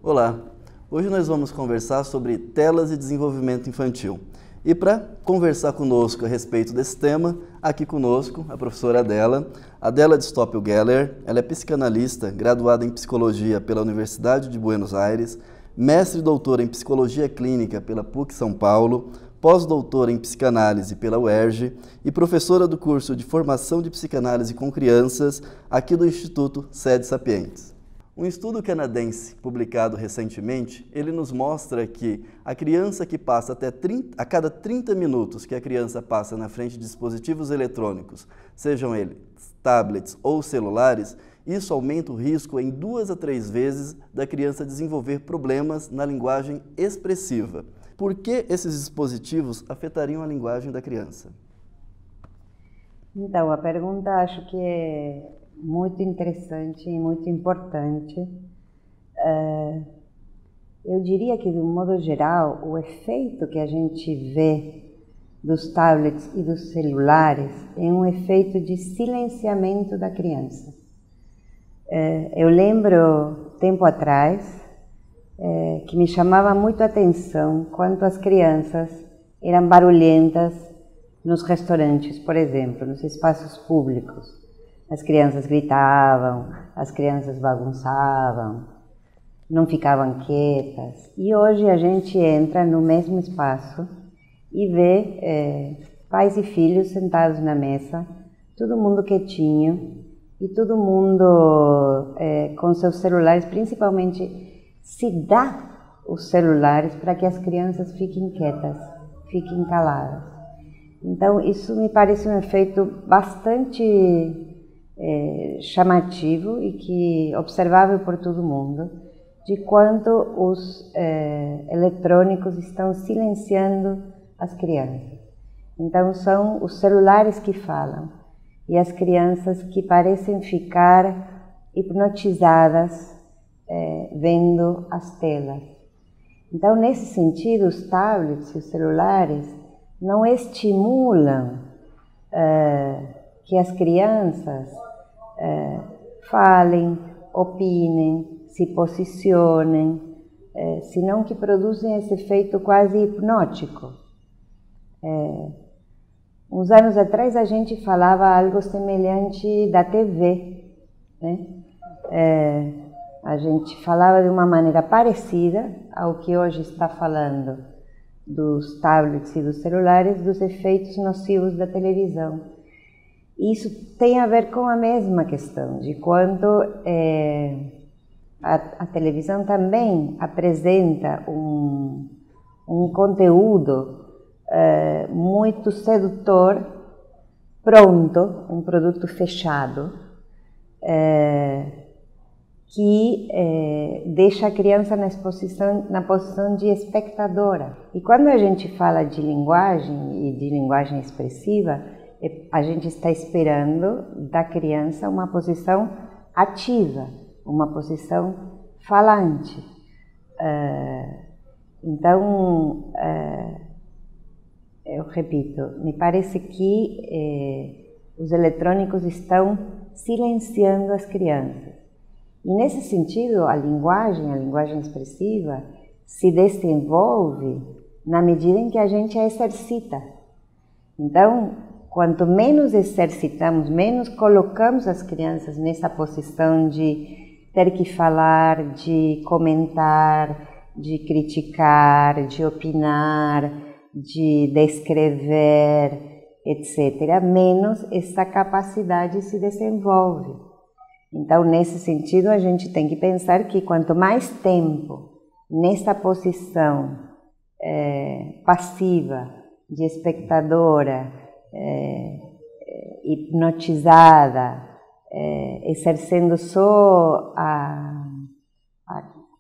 Olá, hoje nós vamos conversar sobre telas e desenvolvimento infantil. E para conversar conosco a respeito desse tema, aqui conosco a professora Adela Stoppel-Geller. Ela é psicanalista, graduada em psicologia pela Universidade de Buenos Aires, mestre e doutora em psicologia clínica pela PUC São Paulo, pós-doutora em psicanálise pela UERJ e professora do curso de formação de psicanálise com crianças aqui do Instituto Sede Sapientes. Um estudo canadense publicado recentemente, ele nos mostra que a criança que passa a cada 30 minutos que a criança passa na frente de dispositivos eletrônicos, sejam eles tablets ou celulares, isso aumenta o risco em 2 a 3 vezes da criança desenvolver problemas na linguagem expressiva. Por que esses dispositivos afetariam a linguagem da criança? Então, a pergunta acho que é muito interessante e muito importante. Eu diria que, de um modo geral, o efeito que a gente vê dos tablets e dos celulares é um efeito de silenciamento da criança. Eu lembro, tempo atrás, que me chamava muito a atenção quanto as crianças eram barulhentas nos restaurantes, por exemplo, nos espaços públicos. As crianças gritavam, as crianças bagunçavam, não ficavam quietas. E hoje a gente entra no mesmo espaço e vê pais e filhos sentados na mesa, todo mundo quietinho e todo mundo com seus celulares, principalmente se dá os celulares para que as crianças fiquem quietas, fiquem caladas. Então, isso me parece um efeito bastante chamativo e que observável por todo mundo, de quanto os eletrônicos estão silenciando as crianças. Então, são os celulares que falam e as crianças que parecem ficar hipnotizadas vendo as telas. Então, nesse sentido, os tablets e os celulares não estimulam que as crianças falem, opinem, se posicionem, senão que produzem esse efeito quase hipnótico. Uns anos atrás a gente falava algo semelhante da TV, né? A gente falava de uma maneira parecida ao que hoje está falando dos tablets e dos celulares, dos efeitos nocivos da televisão. Isso tem a ver com a mesma questão, de quando a televisão também apresenta um conteúdo muito sedutor, pronto, um produto fechado, que deixa a criança na posição de espectadora. E quando a gente fala de linguagem e de linguagem expressiva, a gente está esperando da criança uma posição ativa, uma posição falante. Então, eu repito, me parece que os eletrônicos estão silenciando as crianças. E nesse sentido, a linguagem expressiva, se desenvolve na medida em que a gente a exercita. Então, quanto menos exercitamos, menos colocamos as crianças nessa posição de ter que falar, de comentar, de criticar, de opinar, de descrever, etc., menos essa capacidade se desenvolve. Então, nesse sentido, a gente tem que pensar que quanto mais tempo nessa posição passiva, de espectadora, hipnotizada, exercendo só a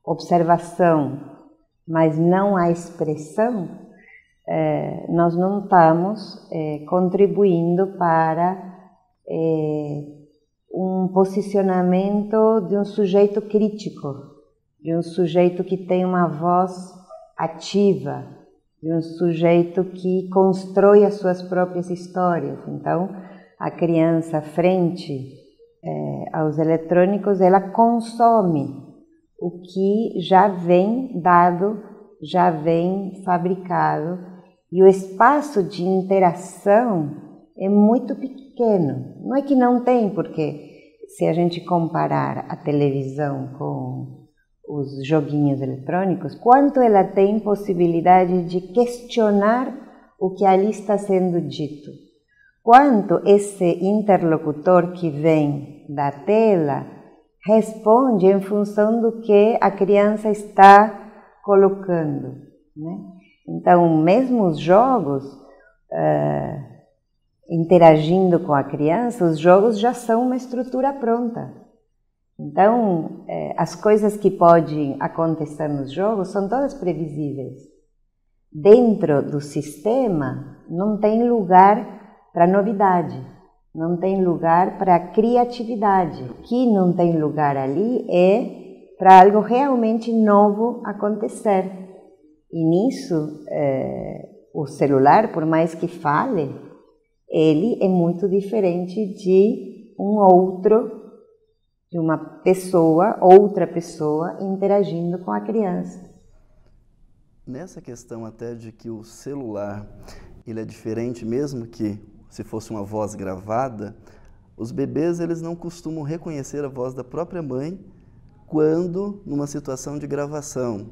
observação, mas não a expressão, nós não estamos contribuindo para um posicionamento de um sujeito crítico, de um sujeito que tem uma voz ativa, de um sujeito que constrói as suas próprias histórias. Então, a criança frente aos eletrônicos, ela consome o que já vem dado, já vem fabricado, e o espaço de interação é muito pequeno. Não é que não tem, porque se a gente comparar a televisão com os joguinhos eletrônicos, quanto ela tem possibilidade de questionar o que ali está sendo dito. Quanto esse interlocutor que vem da tela responde em função do que a criança está colocando, né? Então, mesmo os jogos, interagindo com a criança, os jogos já são uma estrutura pronta. Então, as coisas que podem acontecer nos jogos são todas previsíveis. Dentro do sistema, não tem lugar para novidade, não tem lugar para criatividade. O que não tem lugar ali é para algo realmente novo acontecer. E nisso, o celular, por mais que fale, ele é muito diferente de de uma pessoa, outra pessoa, interagindo com a criança. Nessa questão até de que o celular, ele é diferente, mesmo que se fosse uma voz gravada, os bebês eles não costumam reconhecer a voz da própria mãe quando numa situação de gravação.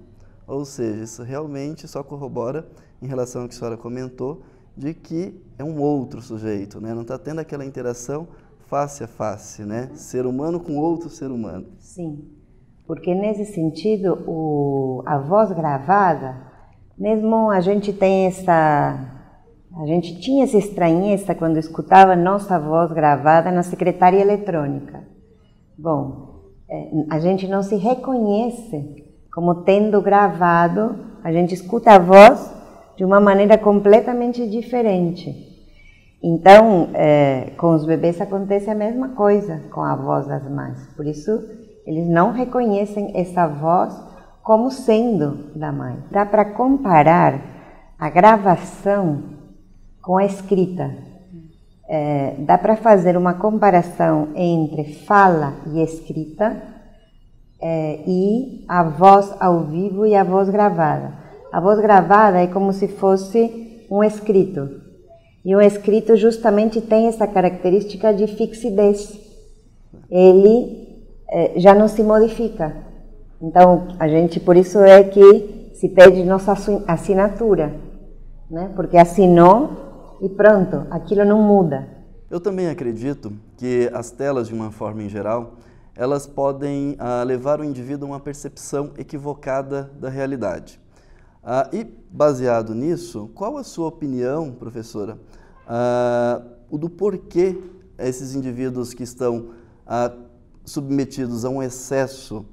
Ou seja, isso realmente só corrobora em relação ao que a senhora comentou, de que é um outro sujeito, né? Não está tendo aquela interação face a face, né? Ser humano com outro ser humano. Sim, porque nesse sentido, a voz gravada, mesmo a gente tinha essa estranheza quando escutava nossa voz gravada na secretária eletrônica. Bom, a gente não se reconhece como tendo gravado, a gente escuta a voz de uma maneira completamente diferente. Então, com os bebês acontece a mesma coisa com a voz das mães. Por isso, eles não reconhecem essa voz como sendo da mãe. Dá para comparar a gravação com a escrita. Dá para fazer uma comparação entre fala e escrita e a voz ao vivo e a voz gravada. A voz gravada é como se fosse um escrito. E um escrito justamente tem essa característica de fixidez. Ele já não se modifica. Então, por isso é que se pede nossa assinatura, né? Porque assinou e pronto, aquilo não muda. Eu também acredito que as telas, de uma forma em geral, elas podem levar o indivíduo a uma percepção equivocada da realidade. E, baseado nisso, qual a sua opinião, professora, do porquê esses indivíduos que estão submetidos a um excesso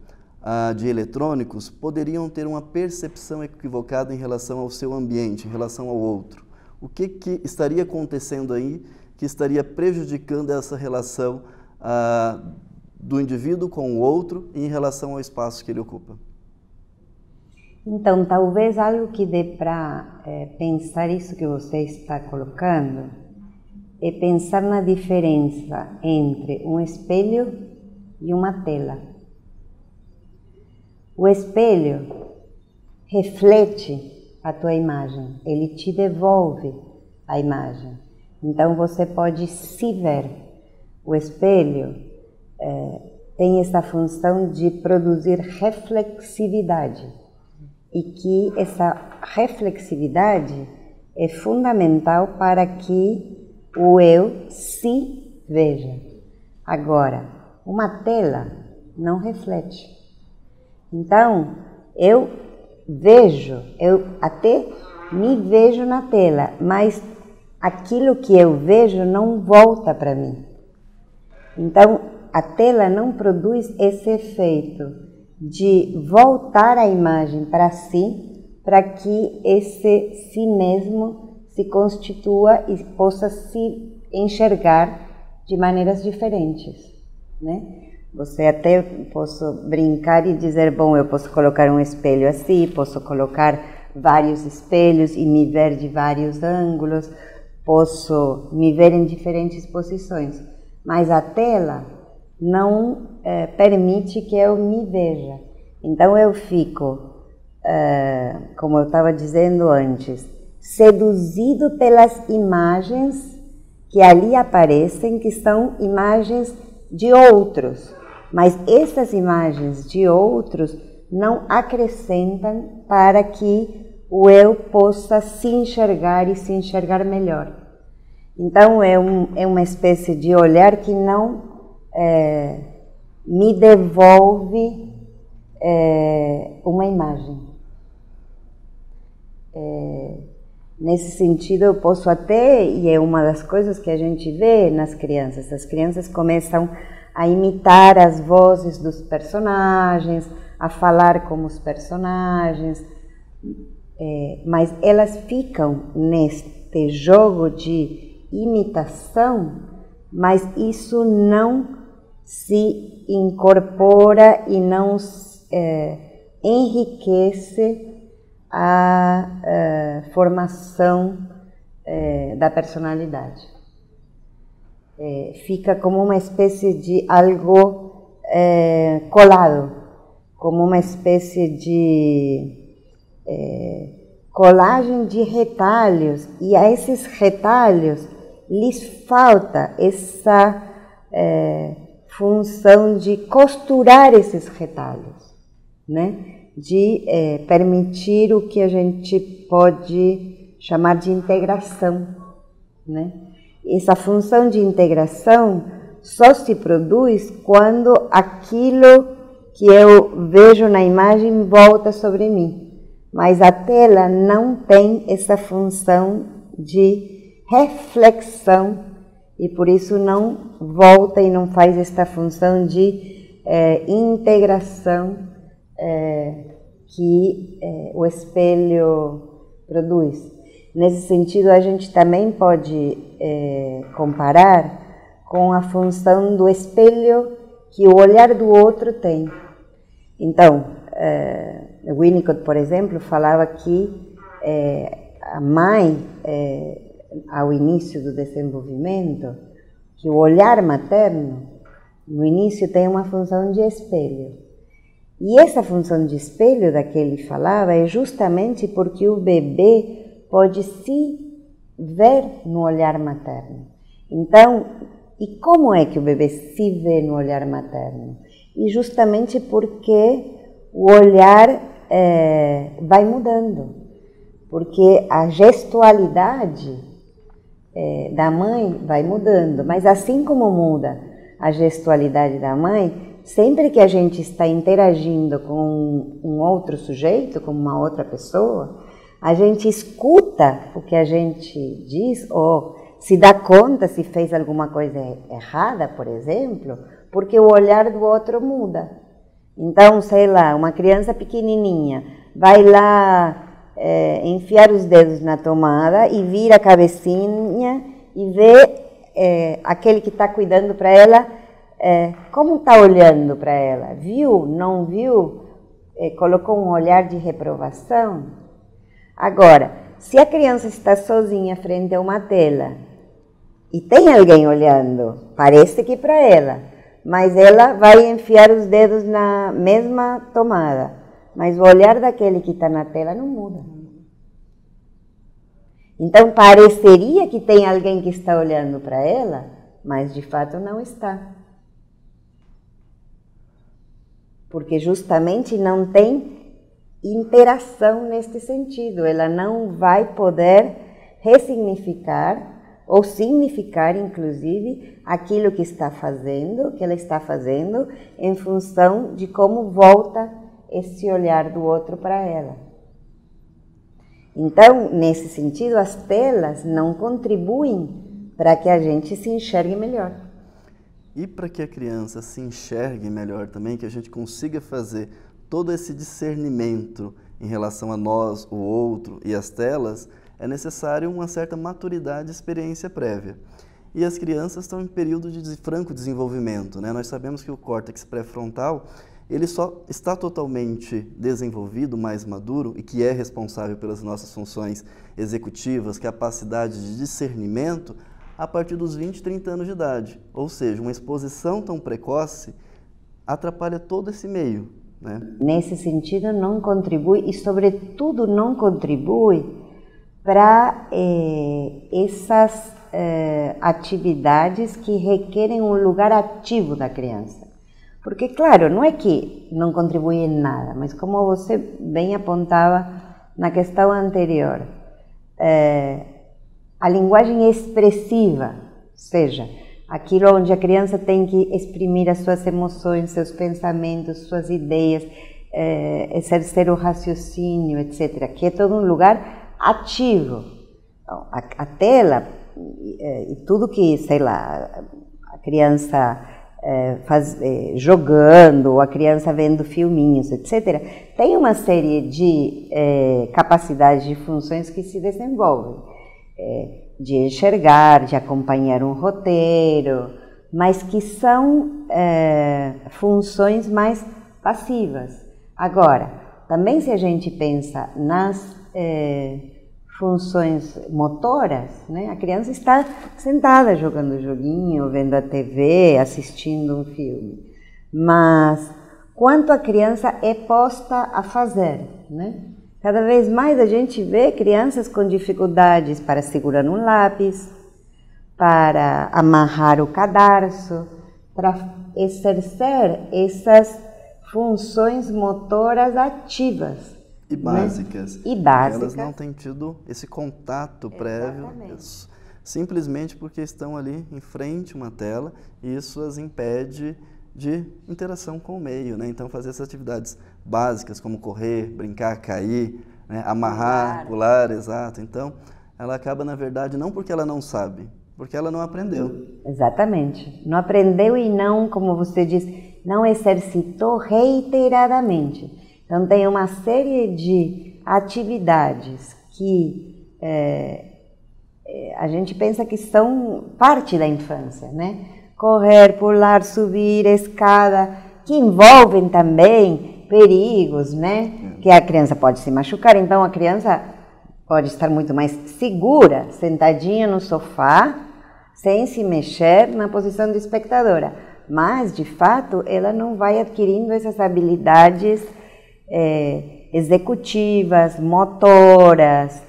de eletrônicos poderiam ter uma percepção equivocada em relação ao seu ambiente, em relação ao outro? O que estaria acontecendo aí que estaria prejudicando essa relação do indivíduo com o outro em relação ao espaço que ele ocupa? Então, talvez algo que dê para pensar isso que você está colocando é pensar na diferença entre um espelho e uma tela. O espelho reflete a tua imagem, ele te devolve a imagem. Então, você pode se ver. O espelho tem essa função de produzir reflexividade. E que essa reflexividade é fundamental para que o eu se veja. Agora, uma tela não reflete. Então, eu até me vejo na tela, mas aquilo que eu vejo não volta para mim. Então, a tela não produz esse efeito de voltar a imagem para si, para que esse si mesmo se constitua e possa se enxergar de maneiras diferentes, né? Você até posso brincar e dizer, bom, eu posso colocar um espelho assim, posso colocar vários espelhos e me ver de vários ângulos, posso me ver em diferentes posições, mas a tela não permite que eu me veja. Então eu fico, como eu estava dizendo antes, seduzido pelas imagens que ali aparecem, que são imagens de outros. Mas essas imagens de outros não acrescentam para que o eu possa se enxergar e se enxergar melhor. Então é uma espécie de olhar que não me devolve uma imagem. Nesse sentido, eu posso até, e é uma das coisas que a gente vê nas crianças, as crianças começam a imitar as vozes dos personagens, a falar como os personagens, mas elas ficam neste jogo de imitação, mas isso não se incorpora e não enriquece a formação da personalidade. Fica como uma espécie de algo colado, como uma espécie de colagem de retalhos, e a esses retalhos lhes falta essa função de costurar esses retalhos, né? De permitir o que a gente pode chamar de integração, né? Essa função de integração só se produz quando aquilo que eu vejo na imagem volta sobre mim, mas a tela não tem essa função de reflexão e por isso não volta e não faz esta função de integração que o espelho produz. Nesse sentido, a gente também pode comparar com a função do espelho que o olhar do outro tem. Então, Winnicott, por exemplo, falava que a mãe, ao início do desenvolvimento, que o olhar materno, no início, tem uma função de espelho. E essa função de espelho da que ele falava é justamente porque o bebê pode se ver no olhar materno. Então, e como é que o bebê se vê no olhar materno? E justamente porque o olhar vai mudando, porque a gestualidade da mãe vai mudando, mas assim como muda a gestualidade da mãe, sempre que a gente está interagindo com um outro sujeito, com uma outra pessoa, a gente escuta o que a gente diz ou se dá conta se fez alguma coisa errada, por exemplo, porque o olhar do outro muda. Então, sei lá, uma criança pequenininha vai lá enfiar os dedos na tomada e vira a cabecinha e vê aquele que está cuidando para ela, como está olhando para ela? Viu? Não viu? Colocou um olhar de reprovação? Agora, se a criança está sozinha frente a uma tela e tem alguém olhando, parece que para ela, mas ela vai enfiar os dedos na mesma tomada, mas o olhar daquele que está na tela não muda. Então, pareceria que tem alguém que está olhando para ela, mas de fato não está. Porque justamente não tem interação neste sentido, ela não vai poder ressignificar ou significar, inclusive, aquilo que ela está fazendo em função de como volta esse olhar do outro para ela. Então, nesse sentido, as telas não contribuem para que a gente se enxergue melhor. E para que a criança se enxergue melhor também, que a gente consiga fazer todo esse discernimento em relação a nós, o outro e as telas, é necessário uma certa maturidade e experiência prévia. E as crianças estão em período de franco desenvolvimento, né? Nós sabemos que o córtex pré-frontal, ele só está totalmente desenvolvido, mais maduro, e que é responsável pelas nossas funções executivas, capacidade de discernimento, a partir dos 20, 30 anos de idade. Ou seja, uma exposição tão precoce atrapalha todo esse meio. né? Nesse sentido, não contribui e, sobretudo, não contribui para essas atividades que requerem um lugar ativo da criança. Porque, claro, não é que não contribui em nada, mas como você bem apontava na questão anterior, a linguagem expressiva, ou seja, aquilo onde a criança tem que exprimir as suas emoções, seus pensamentos, suas ideias, exercer o raciocínio, etc., que é todo um lugar ativo. Então, a tela e tudo que, sei lá, a criança jogando, ou a criança vendo filminhos, etc., tem uma série de capacidades e funções que se desenvolvem. De enxergar, de acompanhar um roteiro, mas que são funções mais passivas. Agora, também se a gente pensa nas funções motoras, né? A criança está sentada jogando joguinho, vendo a TV, assistindo um filme. Mas quanto a criança é posta a fazer, né? Cada vez mais a gente vê crianças com dificuldades para segurar um lápis, para amarrar o cadarço, para exercer essas funções motoras ativas. E básicas. Né? E básicas. Elas não têm tido esse contato prévio, simplesmente porque estão ali em frente a uma tela e isso as impede de interação com o meio, né? Então fazer essas atividades básicas como correr, brincar, cair, né? Amarrar, pular, exato. Então ela acaba, na verdade, não porque ela não sabe, porque ela não aprendeu. Exatamente. Não aprendeu e não, como você diz, não exercitou reiteradamente. Então tem uma série de atividades que a gente pensa que são parte da infância, né? Correr, pular, subir, escada, que envolvem também perigos, né? Que a criança pode se machucar, então a criança pode estar muito mais segura, sentadinha no sofá, sem se mexer na posição de espectadora. Mas, de fato, ela não vai adquirindo essas habilidades executivas, motoras,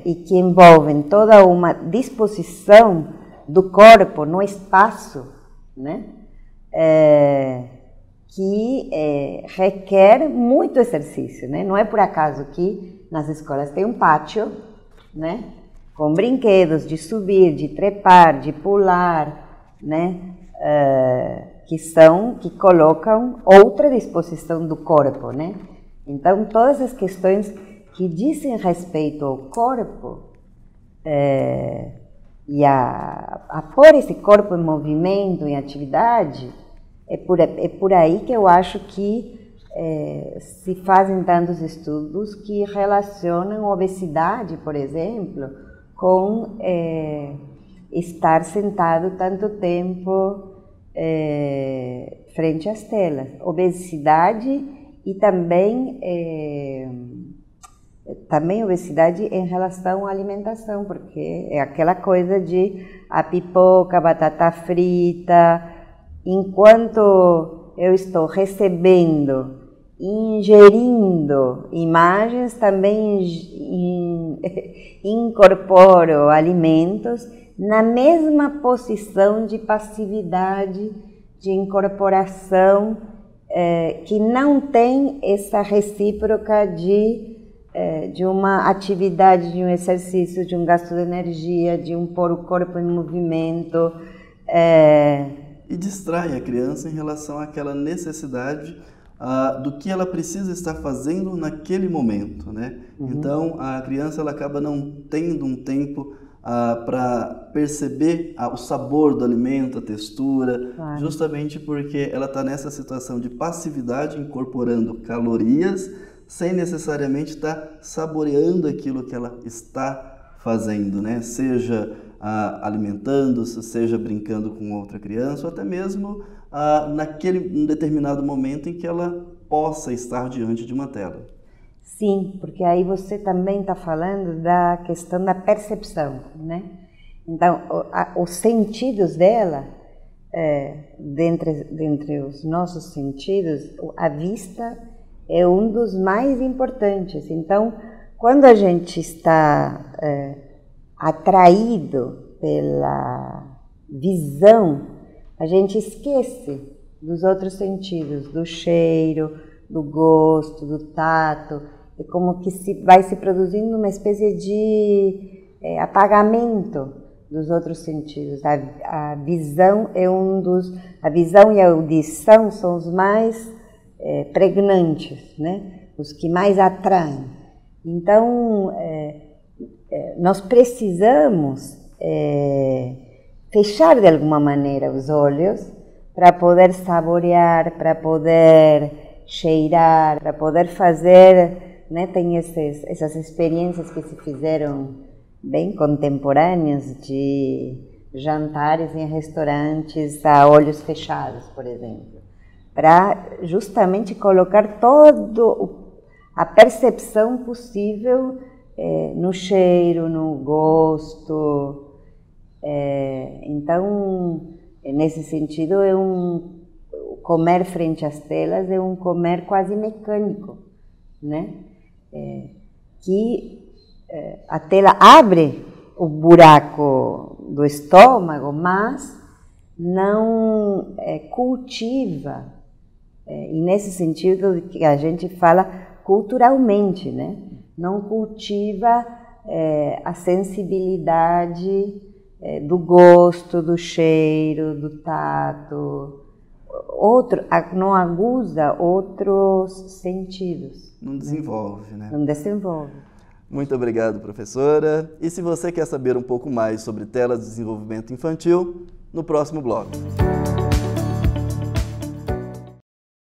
e que envolvem toda uma disposição do corpo no espaço, né? Que requer muito exercício, né? Não é por acaso que nas escolas tem um pátio, né? Com brinquedos de subir, de trepar, de pular, né? Que colocam outra disposição do corpo, né? Então, todas as questões que dizem respeito ao corpo e a pôr esse corpo em movimento, em atividade, é por aí que eu acho que se fazem tantos estudos que relacionam obesidade, por exemplo, com estar sentado tanto tempo frente às telas. Obesidade e também obesidade em relação à alimentação, porque é aquela coisa de a pipoca, a batata frita, enquanto eu estou recebendo, ingerindo imagens, também incorporo alimentos na mesma posição de passividade, de incorporação, que não tem essa recíproca de uma atividade, de um exercício, de um gasto de energia, de pôr o corpo em movimento. E distrai a criança em relação àquela necessidade do que ela precisa estar fazendo naquele momento, né? Uhum. Então, a criança ela acaba não tendo um tempo para perceber o sabor do alimento, a textura, claro. Justamente porque ela está nessa situação de passividade, incorporando calorias, sem necessariamente estar saboreando aquilo que ela está fazendo, né? Seja alimentando-se, seja brincando com outra criança, ou até mesmo naquele determinado momento em que ela possa estar diante de uma tela. Sim, porque aí você também está falando da questão da percepção, né? Então, os sentidos dela dentre os nossos sentidos, a vista é um dos mais importantes. Então, quando a gente está atraído pela visão, a gente esquece dos outros sentidos, do cheiro, do gosto, do tato. É como que vai se produzindo uma espécie de apagamento dos outros sentidos. A visão é a visão e a audição são os mais pregnantes, né? Os que mais atraem. Então, nós precisamos fechar de alguma maneira os olhos para poder saborear, para poder cheirar, para poder fazer, né? Tem essas experiências que se fizeram bem contemporâneas de jantares em restaurantes a olhos fechados, por exemplo, para justamente colocar toda a percepção possível no cheiro, no gosto. Então, nesse sentido, comer frente às telas é um comer quase mecânico, né? Que a tela abre o buraco do estômago, mas não cultiva, e nesse sentido que a gente fala culturalmente, né? Não cultiva a sensibilidade do gosto, do cheiro, do tato, não aguça outros sentidos. Não desenvolve, né? Não desenvolve. Muito obrigado, professora. E se você quer saber um pouco mais sobre telas de desenvolvimento infantil, no próximo bloco.